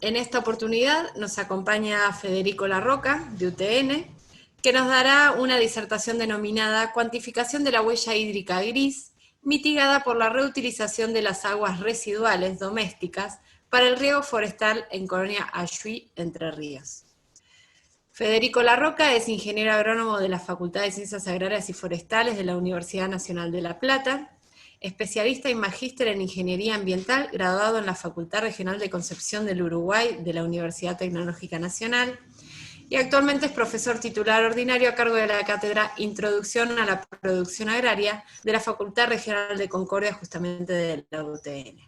En esta oportunidad nos acompaña Federico Larroca, de UTN, que nos dará una disertación denominada Cuantificación de la huella hídrica gris, mitigada por la reutilización de las aguas residuales domésticas para el riego forestal en Colonia Ayuí, Entre Ríos. Federico Larroca es ingeniero agrónomo de la Facultad de Ciencias Agrarias y Forestales de la Universidad Nacional de La Plata, especialista y magíster en Ingeniería Ambiental, graduado en la Facultad Regional de Concepción del Uruguay de la Universidad Tecnológica Nacional, y actualmente es profesor titular ordinario a cargo de la cátedra Introducción a la Producción Agraria de la Facultad Regional de Concordia, justamente de la UTN.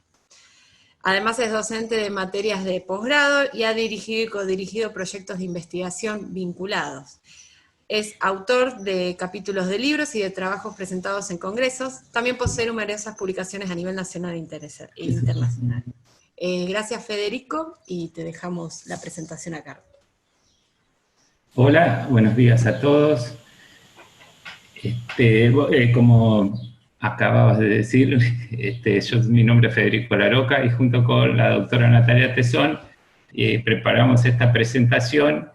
Además es docente de materias de posgrado y ha dirigido y codirigido proyectos de investigación vinculados. Es autor de capítulos de libros y de trabajos presentados en congresos. También posee numerosas publicaciones a nivel nacional e internacional. Gracias, Federico, y te dejamos la presentación a cargo. Hola, buenos días a todos. Como acababas de decir, mi nombre es Federico Larroca y junto con la doctora Natalia Tesón preparamos esta presentación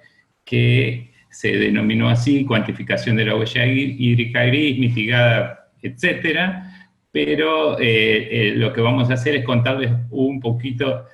que se denominó así, cuantificación de la huella hídrica gris, mitigada, etcétera, pero lo que vamos a hacer es contarles un poquito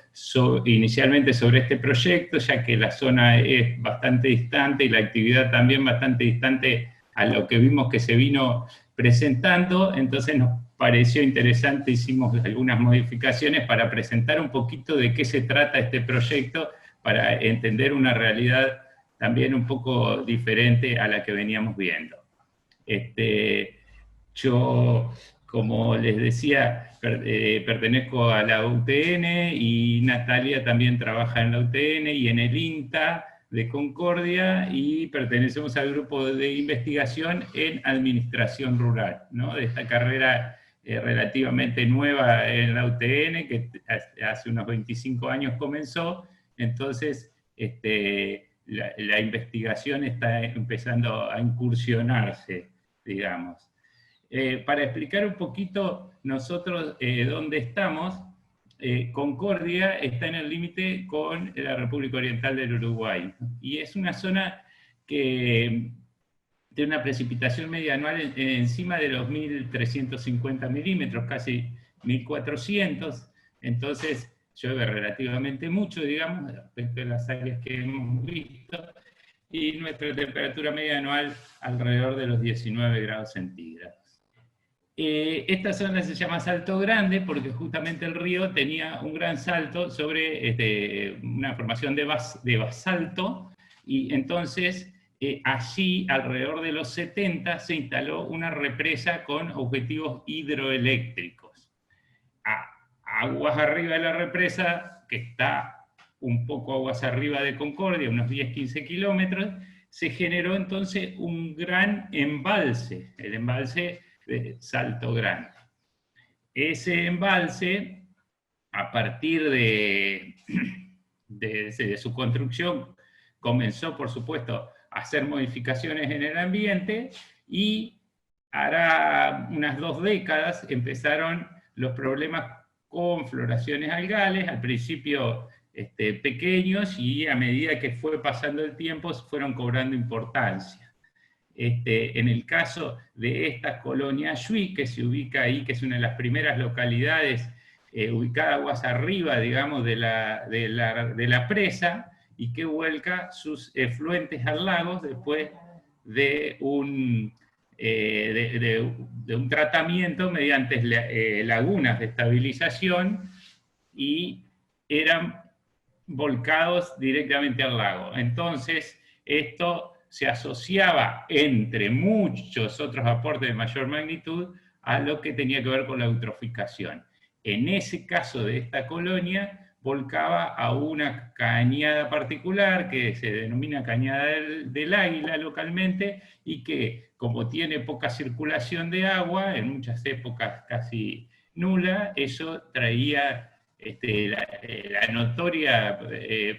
inicialmente sobre este proyecto, ya que la zona es bastante distante y la actividad también bastante distante a lo que vimos que se vino presentando, entonces nos pareció interesante, hicimos algunas modificaciones para presentar un poquito de qué se trata este proyecto, para entender una realidad también un poco diferente a la que veníamos viendo. Yo, como les decía, pertenezco a la UTN y Natalia también trabaja en la UTN y en el INTA de Concordia, y pertenecemos al grupo de investigación en administración rural, ¿no? De esta carrera relativamente nueva en la UTN, que hace unos 25 años comenzó, entonces la investigación está empezando a incursionarse, digamos. Para explicar un poquito nosotros dónde estamos, Concordia está en el límite con la República Oriental del Uruguay, y es una zona que tiene una precipitación media anual encima de los 1.350 milímetros, casi 1.400, entonces llueve relativamente mucho, digamos, respecto a las áreas que hemos visto, y nuestra temperatura media anual alrededor de los 19 grados centígrados. Esta zona se llama Salto Grande porque justamente el río tenía un gran salto sobre una formación de basalto, y entonces allí, alrededor de los 70, se instaló una represa con objetivos hidroeléctricos. Aguas arriba de la represa, que está un poco aguas arriba de Concordia, unos 10-15 kilómetros, se generó entonces un gran embalse, el embalse de Salto Grande. Ese embalse, a partir de su construcción, comenzó, por supuesto, a hacer modificaciones en el ambiente, y hará unas 2 décadas empezaron los problemas con floraciones algales, al principio pequeños, y a medida que fue pasando el tiempo fueron cobrando importancia. En el caso de esta colonia Ayuí, que se ubica ahí, que es una de las primeras localidades ubicada aguas arriba, digamos, de la presa, y que vuelca sus efluentes al lago después de un tratamiento mediante lagunas de estabilización, y eran volcados directamente al lago. Entonces, esto se asociaba, entre muchos otros aportes de mayor magnitud, a lo que tenía que ver con la eutroficación. En ese caso de esta colonia, volcaba a una cañada particular, que se denomina cañada del Águila localmente, y que, como tiene poca circulación de agua, en muchas épocas casi nula, eso traía la notoria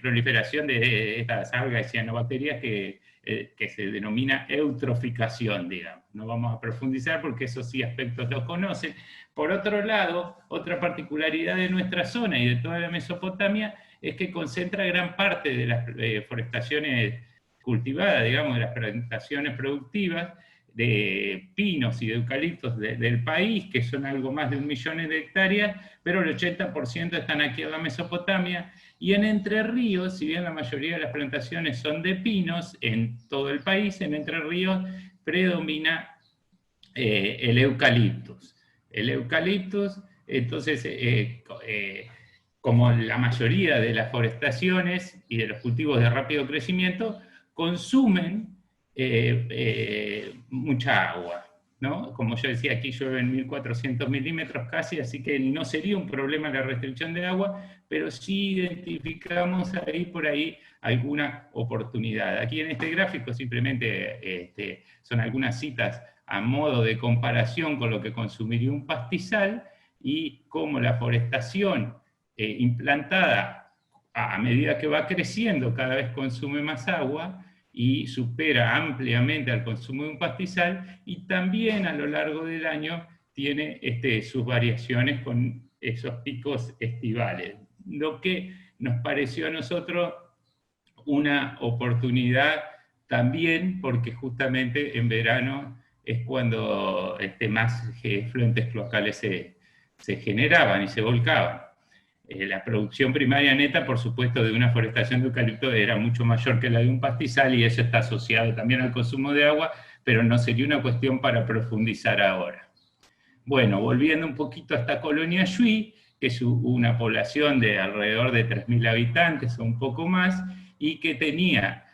proliferación de estas algas y cianobacterias que se denomina eutroficación, digamos. No vamos a profundizar porque esos sí aspectos los conocen. Por otro lado, otra particularidad de nuestra zona y de toda la Mesopotamia es que concentra gran parte de las forestaciones cultivadas, digamos, de las plantaciones productivas, de pinos y de eucaliptos del país, que son algo más de 1 millón de hectáreas, pero el 80% están aquí en la Mesopotamia, y en Entre Ríos, si bien la mayoría de las plantaciones son de pinos en todo el país, en Entre Ríos predomina el eucaliptus. El eucaliptus, entonces, como la mayoría de las forestaciones y de los cultivos de rápido crecimiento, consumen mucha agua, ¿no? Como yo decía, aquí llueven 1.400 milímetros casi, así que no sería un problema la restricción de agua, pero sí identificamos ahí por ahí alguna oportunidad. Aquí en este gráfico simplemente son algunas citas a modo de comparación con lo que consumiría un pastizal y cómo la forestación implantada a medida que va creciendo cada vez consume más agua y supera ampliamente al consumo de un pastizal, y también a lo largo del año tiene sus variaciones con esos picos estivales. Lo que nos pareció a nosotros una oportunidad también, porque justamente en verano es cuando más efluentes cloacales se generaban y se volcaban. La producción primaria neta, por supuesto, de una forestación de eucalipto era mucho mayor que la de un pastizal, y eso está asociado también al consumo de agua, pero no sería una cuestión para profundizar ahora. Bueno, volviendo un poquito a esta colonia Yui, que es una población de alrededor de 3.000 habitantes o un poco más, y que tenía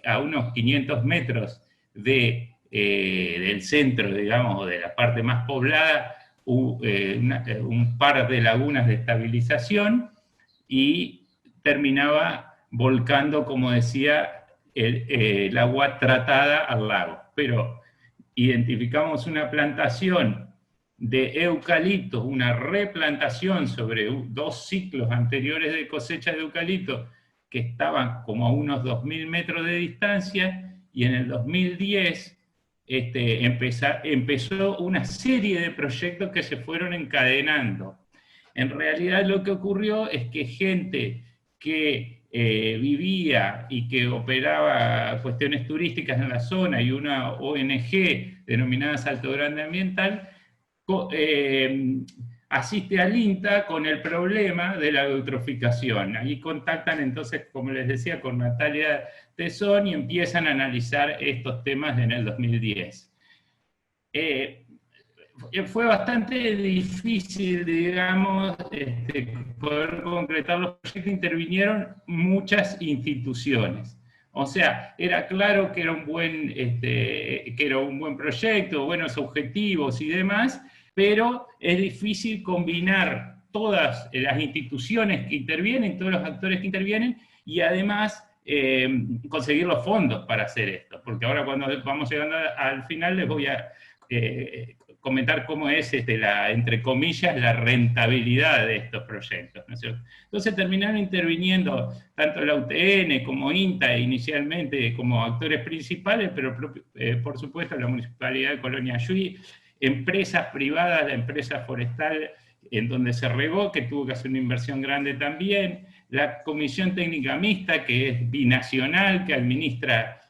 a unos 500 metros del centro, digamos, o de la parte más poblada, un par de lagunas de estabilización, y terminaba volcando, como decía, el agua tratada al lago. Pero identificamos una plantación de eucaliptos, una replantación sobre 2 ciclos anteriores de cosecha de eucalipto, que estaban como a unos 2.000 metros de distancia, y en el 2010 empezó una serie de proyectos que se fueron encadenando. En realidad lo que ocurrió es que gente que vivía y que operaba cuestiones turísticas en la zona, y una ONG denominada Salto Grande Ambiental, asiste al INTA con el problema de la eutroficación. Ahí contactan entonces, como les decía, con Natalia Tesón, y empiezan a analizar estos temas en el 2010. Fue bastante difícil, digamos, poder concretar los proyectos. Intervinieron muchas instituciones. O sea, era claro que era un buen proyecto, buenos objetivos y demás, pero es difícil combinar todas las instituciones que intervienen, todos los actores que intervienen, y además conseguir los fondos para hacer esto. Porque ahora, cuando vamos llegando al final, les voy a comentar cómo es, entre comillas, la rentabilidad de estos proyectos, ¿no es cierto? Entonces terminaron interviniendo tanto la UTN como INTA inicialmente como actores principales, pero por supuesto la Municipalidad de Colonia Yui, empresas privadas, la empresa forestal en donde se regó, que tuvo que hacer una inversión grande también, la Comisión Técnica Mixta, que es binacional, que administra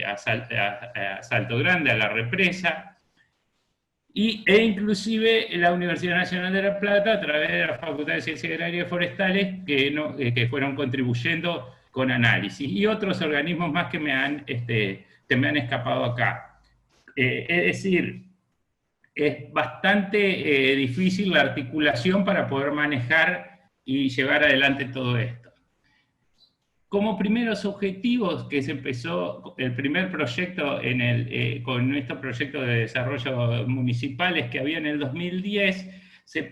a Salto Grande, a la represa, e inclusive la Universidad Nacional de La Plata, a través de la Facultad de Ciencias Agrarias y Forestales, que fueron contribuyendo con análisis, y otros organismos más que me han escapado acá. Es decir, es bastante difícil la articulación para poder manejar y llevar adelante todo esto. Como primeros objetivos, que se empezó el primer proyecto con estos proyectos de desarrollo municipales que había en el 2010, se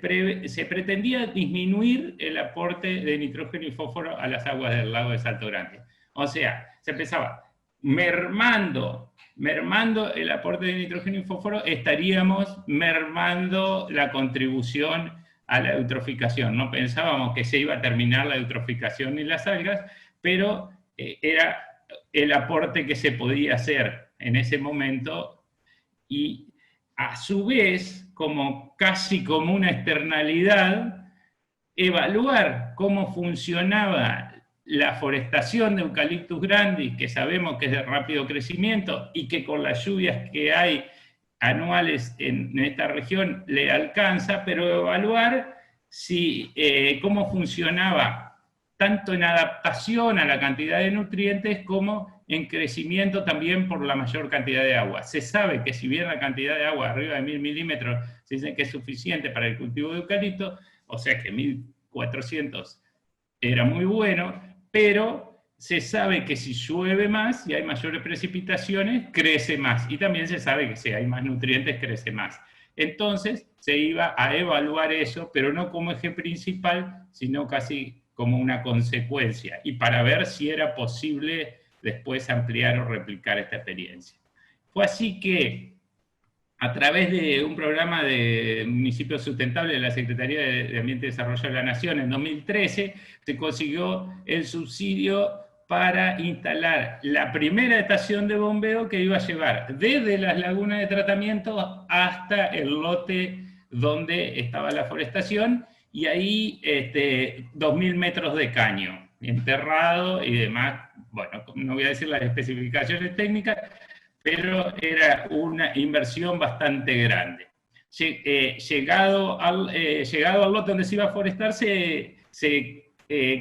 pretendía disminuir el aporte de nitrógeno y fósforo a las aguas del lago de Salto Grande. O sea, se empezaba mermando el aporte de nitrógeno y fósforo, estaríamos mermando la contribución a la eutroficación. No pensábamos que se iba a terminar la eutroficación ni las algas, pero era el aporte que se podía hacer en ese momento, y a su vez, casi como una externalidad, evaluar cómo funcionaba la forestación de Eucalyptus grandis, que sabemos que es de rápido crecimiento y que con las lluvias que hay anuales en esta región le alcanza, pero evaluar cómo funcionaba tanto en adaptación a la cantidad de nutrientes como en crecimiento también por la mayor cantidad de agua. Se sabe que si bien la cantidad de agua arriba de 1000 milímetros se dice que es suficiente para el cultivo de eucalipto, o sea que 1400 era muy bueno, pero se sabe que si llueve más y hay mayores precipitaciones, crece más. Y también se sabe que si hay más nutrientes, crece más. Entonces se iba a evaluar eso, pero no como eje principal, sino casi como una consecuencia, y para ver si era posible después ampliar o replicar esta experiencia. Fue así que, a través de un programa de municipios sustentables de la Secretaría de Ambiente y Desarrollo de la Nación en 2013, se consiguió el subsidio para instalar la primera estación de bombeo que iba a llevar desde las lagunas de tratamiento hasta el lote donde estaba la forestación, y ahí 2000 metros de caño, enterrado y demás. Bueno, no voy a decir las especificaciones técnicas, pero era una inversión bastante grande. Llegado al lote donde se iba a forestar, se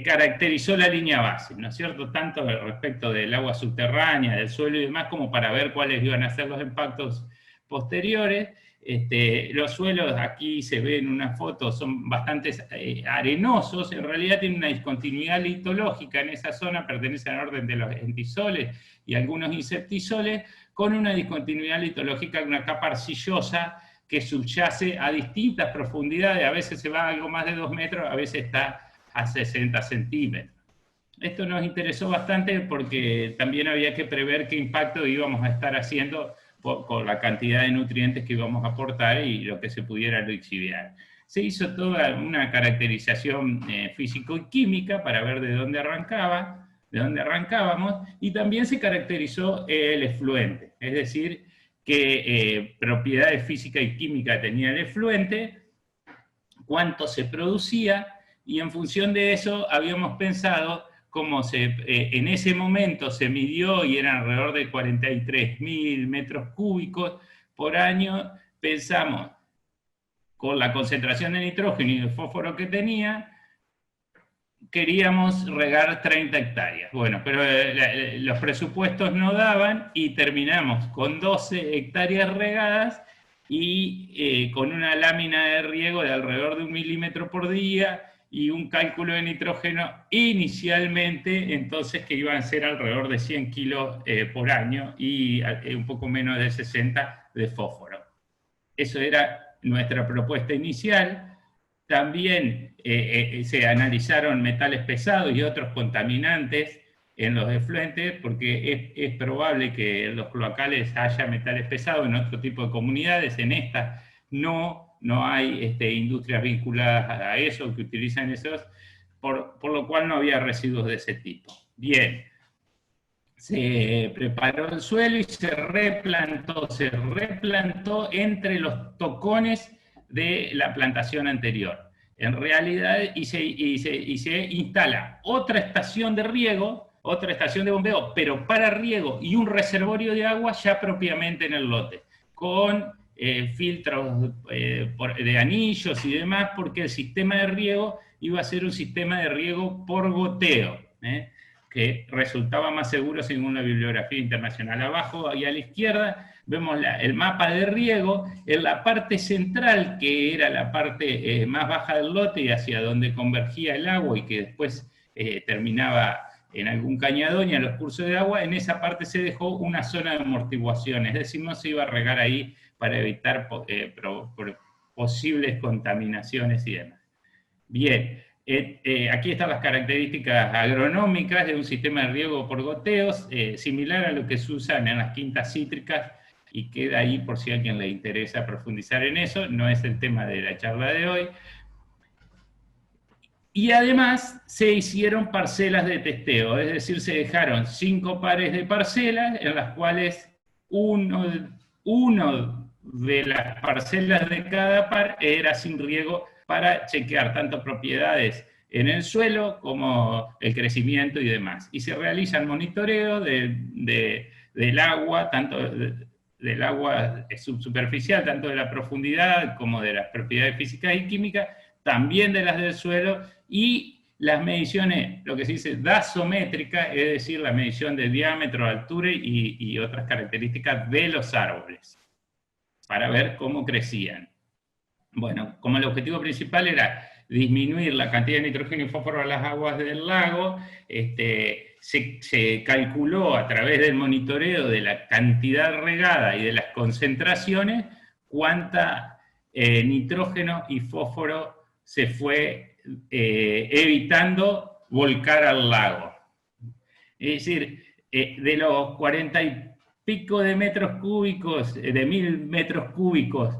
caracterizó la línea base, ¿no es cierto? Tanto respecto del agua subterránea, del suelo y demás, como para ver cuáles iban a ser los impactos posteriores. Los suelos, aquí se ve en una foto, son bastante arenosos, en realidad tienen una discontinuidad litológica en esa zona, pertenece al orden de los entisoles y algunos insectisoles, con una discontinuidad litológica, una capa arcillosa que subyace a distintas profundidades, a veces se va a algo más de 2 metros, a veces está a 60 centímetros. Esto nos interesó bastante porque también había que prever qué impacto íbamos a estar haciendo con la cantidad de nutrientes que íbamos a aportar y lo que se pudiera lixiviar. Se hizo toda una caracterización físico y química para ver de dónde arrancábamos, y también se caracterizó el efluente, es decir, qué propiedades físicas y químicas tenía el efluente, cuánto se producía, y en función de eso habíamos pensado cómo en ese momento se midió y eran alrededor de 43.000 metros cúbicos por año. Pensamos, con la concentración de nitrógeno y de fósforo que tenía, queríamos regar 30 hectáreas. Bueno, pero los presupuestos no daban y terminamos con 12 hectáreas regadas y con una lámina de riego de alrededor de 1 milímetro por día, y un cálculo de nitrógeno inicialmente, entonces, que iban a ser alrededor de 100 kilos por año y un poco menos de 60 de fósforo. Eso era nuestra propuesta inicial. También se analizaron metales pesados y otros contaminantes en los efluentes, porque es probable que en los cloacales haya metales pesados, en otro tipo de comunidades, en estas no hay industrias vinculadas a eso, que utilizan esos, por lo cual no había residuos de ese tipo. Bien, se preparó el suelo y se replantó entre los tocones de la plantación anterior. En realidad, y se instala otra estación de riego, otra estación de bombeo, pero para riego, y un reservorio de agua ya propiamente en el lote, con filtros de anillos y demás, porque el sistema de riego iba a ser un sistema de riego por goteo, que resultaba más seguro según la bibliografía internacional. Abajo y a la izquierda vemos el mapa de riego. En la parte central, que era la parte más baja del lote y hacia donde convergía el agua y que después terminaba en algún cañadón y a los cursos de agua, en esa parte se dejó una zona de amortiguación, es decir, no se iba a regar ahí para evitar posibles contaminaciones y demás. Bien, aquí están las características agronómicas de un sistema de riego por goteos, similar a lo que se usan en las quintas cítricas, y queda ahí por si a alguien le interesa profundizar en eso, no es el tema de la charla de hoy. Y además se hicieron parcelas de testeo, es decir, se dejaron 5 pares de parcelas, en las cuales uno de las parcelas de cada par era sin riego para chequear tanto propiedades en el suelo como el crecimiento y demás. Y se realiza el monitoreo del agua, tanto del agua subsuperficial, tanto de la profundidad como de las propiedades físicas y químicas, también de las del suelo, y las mediciones, lo que se dice dasométrica, es decir, la medición de diámetro, altura y otras características de los árboles, para ver cómo crecían. Bueno, como el objetivo principal era disminuir la cantidad de nitrógeno y fósforo a las aguas del lago, se calculó a través del monitoreo de la cantidad regada y de las concentraciones cuánta nitrógeno y fósforo se fue evitando volcar al lago. Es decir, de los 40 y pico de metros cúbicos, de 1000 metros cúbicos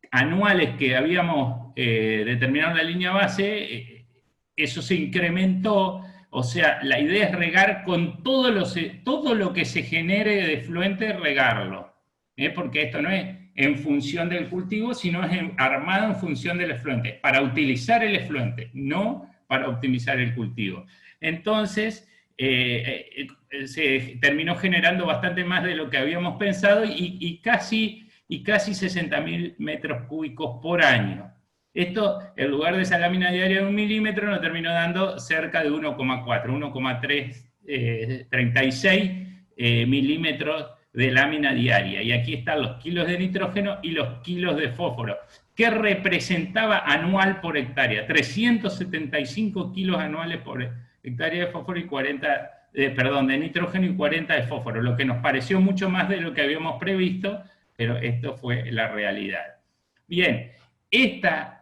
anuales que habíamos determinado en la línea base, eso se incrementó. O sea, la idea es regar con todo lo que se genere de efluente, regarlo. Porque esto no es en función del cultivo, sino es armado en función del efluente, para utilizar el efluente, no para optimizar el cultivo. Entonces, se terminó generando bastante más de lo que habíamos pensado y casi 60.000 metros cúbicos por año. Esto, en lugar de esa lámina diaria de 1 milímetro, nos terminó dando cerca de 1,4, 1,36 milímetros de lámina diaria. Y aquí están los kilos de nitrógeno y los kilos de fósforo, que representaba anual por hectárea, 375 kilos anuales por hectárea de fósforo y 40, de nitrógeno y 40 de fósforo, lo que nos pareció mucho más de lo que habíamos previsto, pero esto fue la realidad. Bien, esta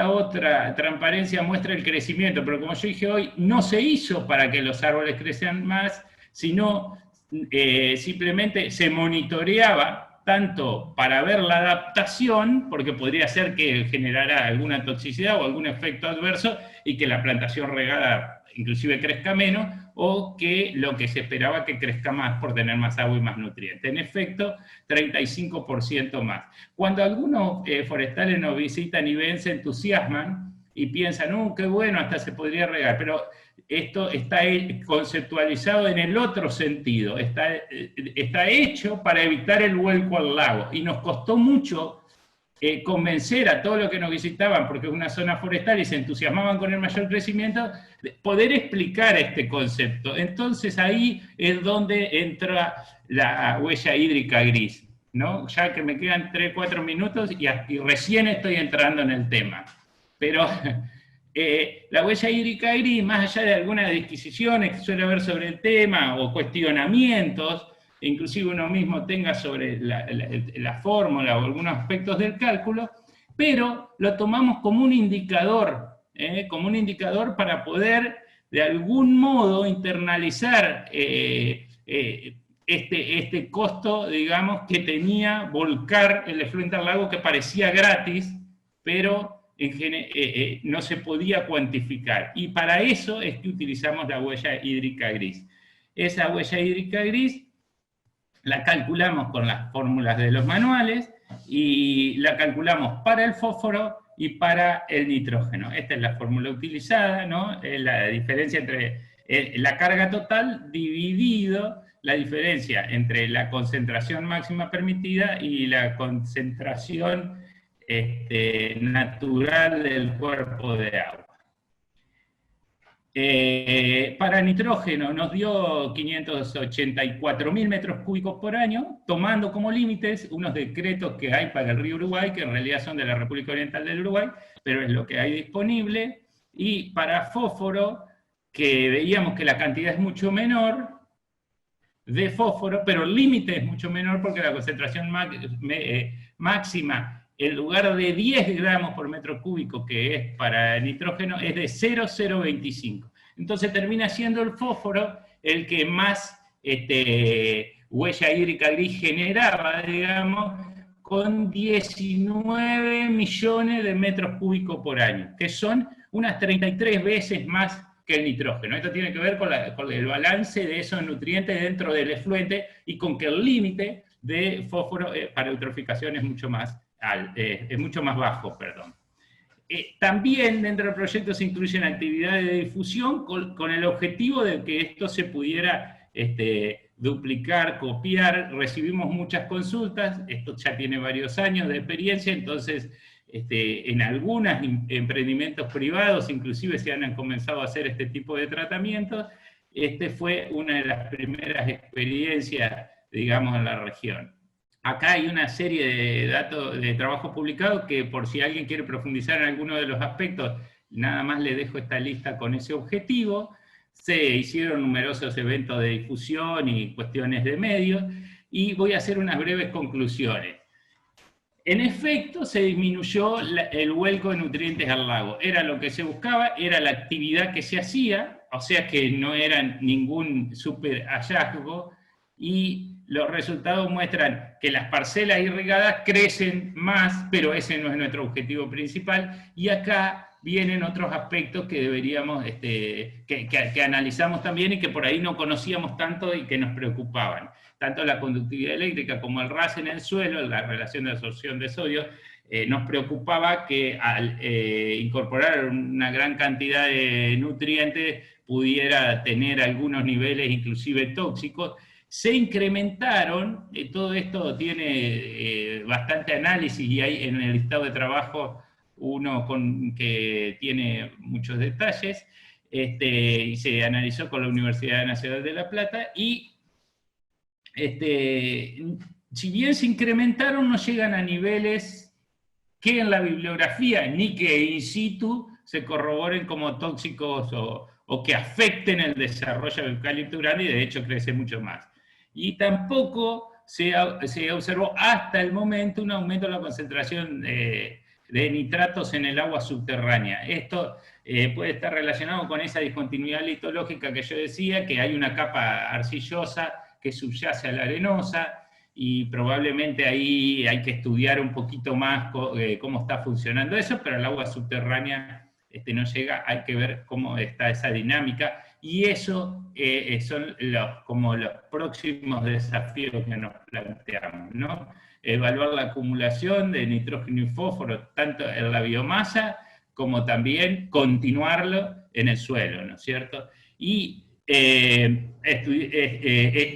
otra transparencia muestra el crecimiento, pero como yo dije hoy, no se hizo para que los árboles crezcan más, sino simplemente se monitoreaba tanto para ver la adaptación, porque podría ser que generara alguna toxicidad o algún efecto adverso y que la plantación regada inclusive crezca menos, o que lo que se esperaba que crezca más por tener más agua y más nutrientes. En efecto, 35% más. Cuando algunos forestales nos visitan y ven, se entusiasman y piensan, qué bueno, hasta se podría regar, pero esto está conceptualizado en el otro sentido, está hecho para evitar el vuelco al lago, y nos costó mucho convencer a todos los que nos visitaban, porque es una zona forestal y se entusiasmaban con el mayor crecimiento, poder explicar este concepto. Entonces ahí es donde entra la huella hídrica gris, ¿no? Ya que me quedan 3-4 minutos y recién estoy entrando en el tema. Pero la huella hídrica gris, más allá de algunas disquisiciones que suele haber sobre el tema o cuestionamientos, inclusive uno mismo tenga sobre la fórmula o algunos aspectos del cálculo, pero lo tomamos como un indicador para poder de algún modo internalizar este costo, digamos, que tenía volcar el efluente al lago, que parecía gratis, pero no se podía cuantificar. Y para eso es que utilizamos la huella hídrica gris. Esa huella hídrica gris la calculamos con las fórmulas de los manuales y la calculamos para el fósforo y para el nitrógeno. Esta es la fórmula utilizada, ¿no? La diferencia entre la carga total dividido la diferencia entre la concentración máxima permitida y la concentración natural del cuerpo de agua. Para nitrógeno nos dio 584.000 metros cúbicos por año, tomando como límites unos decretos que hay para el río Uruguay, que en realidad son de la República Oriental del Uruguay, pero es lo que hay disponible. Y para fósforo, que veíamos que la cantidad es mucho menor de fósforo, pero el límite es mucho menor porque la concentración máxima, en lugar de 10 gramos por metro cúbico, que es para nitrógeno, es de 0,025. Entonces termina siendo el fósforo el que más huella hídrica gris generaba, digamos, con 19 millones de metros cúbicos por año, que son unas 33 veces más que el nitrógeno. Esto tiene que ver con el balance de esos nutrientes dentro del efluente y con que el límite de fósforo para eutroficación es mucho más bajo, perdón. también dentro del proyecto se incluyen actividades de difusión con el objetivo de que esto se pudiera duplicar, copiar. Recibimos muchas consultas, esto ya tiene varios años de experiencia, entonces en algunos emprendimientos privados inclusive se han comenzado a hacer este tipo de tratamientos. Fue una de las primeras experiencias, digamos, en la región. Acá hay una serie de datos de trabajo publicado que, por si alguien quiere profundizar en alguno de los aspectos, nada más le dejo esta lista con ese objetivo. Se hicieron numerosos eventos de difusión y cuestiones de medios, y voy a hacer unas breves conclusiones. En efecto, se disminuyó el vuelco de nutrientes al lago. Era lo que se buscaba, era la actividad que se hacía, o sea que no era ningún super hallazgo, y los resultados muestran que las parcelas irrigadas crecen más, pero ese no es nuestro objetivo principal, y acá vienen otros aspectos que deberíamos, que analizamos también y que por ahí no conocíamos tanto y que nos preocupaban. Tanto la conductividad eléctrica como el RAS en el suelo, la relación de absorción de sodio, nos preocupaba que al incorporar una gran cantidad de nutrientes pudiera tener algunos niveles inclusive tóxicos. Se incrementaron, todo esto tiene bastante análisis, y hay en el listado de trabajo uno que tiene muchos detalles, y se analizó con la Universidad Nacional de La Plata, y si bien se incrementaron, no llegan a niveles que en la bibliografía, ni que in situ, se corroboren como tóxicos o que afecten el desarrollo del eucalipto grande, y de hecho crece mucho más. Y tampoco se observó hasta el momento un aumento de la concentración de nitratos en el agua subterránea. Esto puede estar relacionado con esa discontinuidad litológica que yo decía, que hay una capa arcillosa que subyace a la arenosa, y probablemente ahí hay que estudiar un poquito más cómo está funcionando eso, pero el agua subterránea no llega, hay que ver cómo está esa dinámica, y eso son como los próximos desafíos que nos planteamos, ¿no? Evaluar la acumulación de nitrógeno y fósforo, tanto en la biomasa, como también continuarlo en el suelo, ¿no es cierto? Y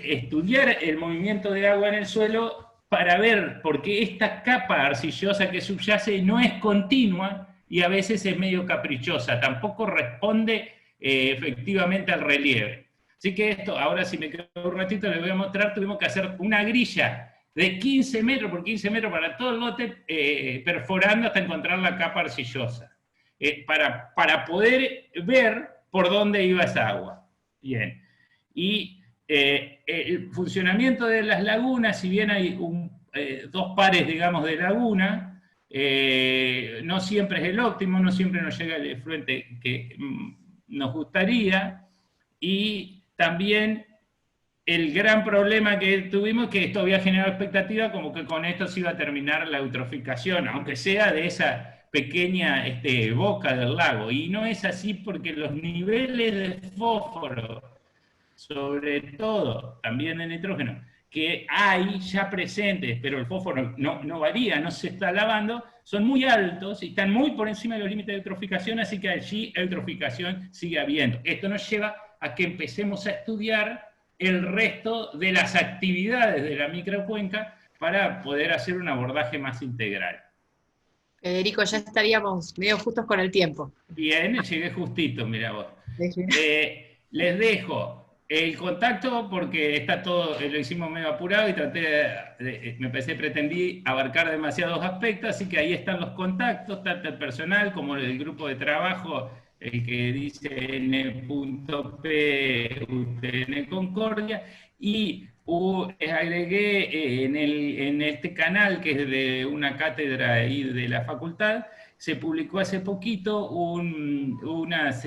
estudiar el movimiento de agua en el suelo para ver, porque esta capa arcillosa que subyace no es continua y a veces es medio caprichosa, tampoco responde efectivamente al relieve. Así que esto, ahora si me quedo un ratito les voy a mostrar, tuvimos que hacer una grilla de 15 metros por 15 metros para todo el lote, perforando hasta encontrar la capa arcillosa, para poder ver por dónde iba esa agua. Bien, y el funcionamiento de las lagunas, si bien hay dos pares, digamos, de laguna, no siempre es el óptimo, no siempre nos llega el efluente que nos gustaría, y también el gran problema que tuvimos es que esto había generado expectativa como que con esto se iba a terminar la eutroficación, aunque sea de esa pequeña boca del lago, y no es así, porque los niveles de fósforo, sobre todo también de nitrógeno, que hay ya presentes, pero el fósforo no varía, no se está lavando, son muy altos y están muy por encima de los límites de eutroficación, así que allí eutroficación sigue habiendo. Esto nos lleva a que empecemos a estudiar el resto de las actividades de la microcuenca para poder hacer un abordaje más integral. Federico, ya estaríamos medio justos con el tiempo. Bien, llegué justito, mira vos. Les dejo el contacto porque está todo, lo hicimos medio apurado y pretendí abarcar demasiados aspectos, así que ahí están los contactos, tanto el personal como el grupo de trabajo, el que dice N.P UTN Concordia, y agregué en este canal, que es de una cátedra ahí de la facultad, se publicó hace poquito unas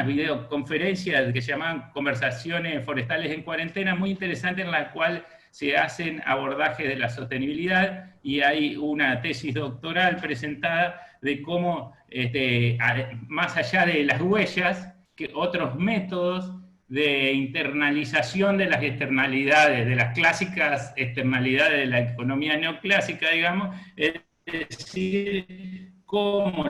videoconferencias que se llaman Conversaciones Forestales en Cuarentena, muy interesantes, en la cual se hacen abordajes de la sostenibilidad, y hay una tesis doctoral presentada de cómo, más allá de las huellas, que otros métodos de internalización de las externalidades, de las clásicas externalidades de la economía neoclásica, digamos, es decir, cómo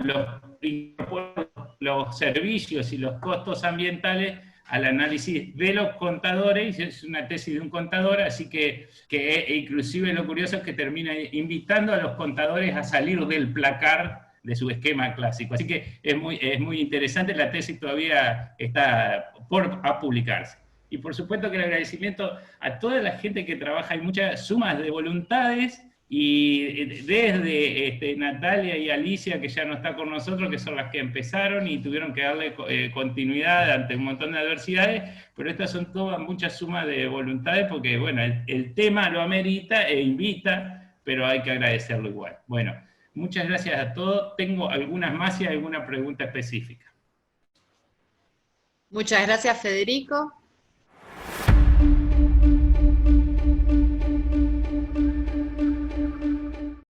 los servicios y los costos ambientales al análisis de los contadores, es una tesis de un contador, así que inclusive lo curioso es que termina invitando a los contadores a salir del placar de su esquema clásico. Así que es muy interesante, la tesis todavía está por publicarse. Y por supuesto que el agradecimiento a toda la gente que trabaja, hay muchas sumas de voluntades, y desde Natalia y Alicia, que ya no está con nosotros, que son las que empezaron y tuvieron que darle continuidad ante un montón de adversidades, pero estas son todas muchas sumas de voluntades, porque bueno, el tema lo amerita e invita, pero hay que agradecerlo igual. Bueno, muchas gracias a todos. Tengo algunas más y alguna pregunta específica. Muchas gracias, Federico.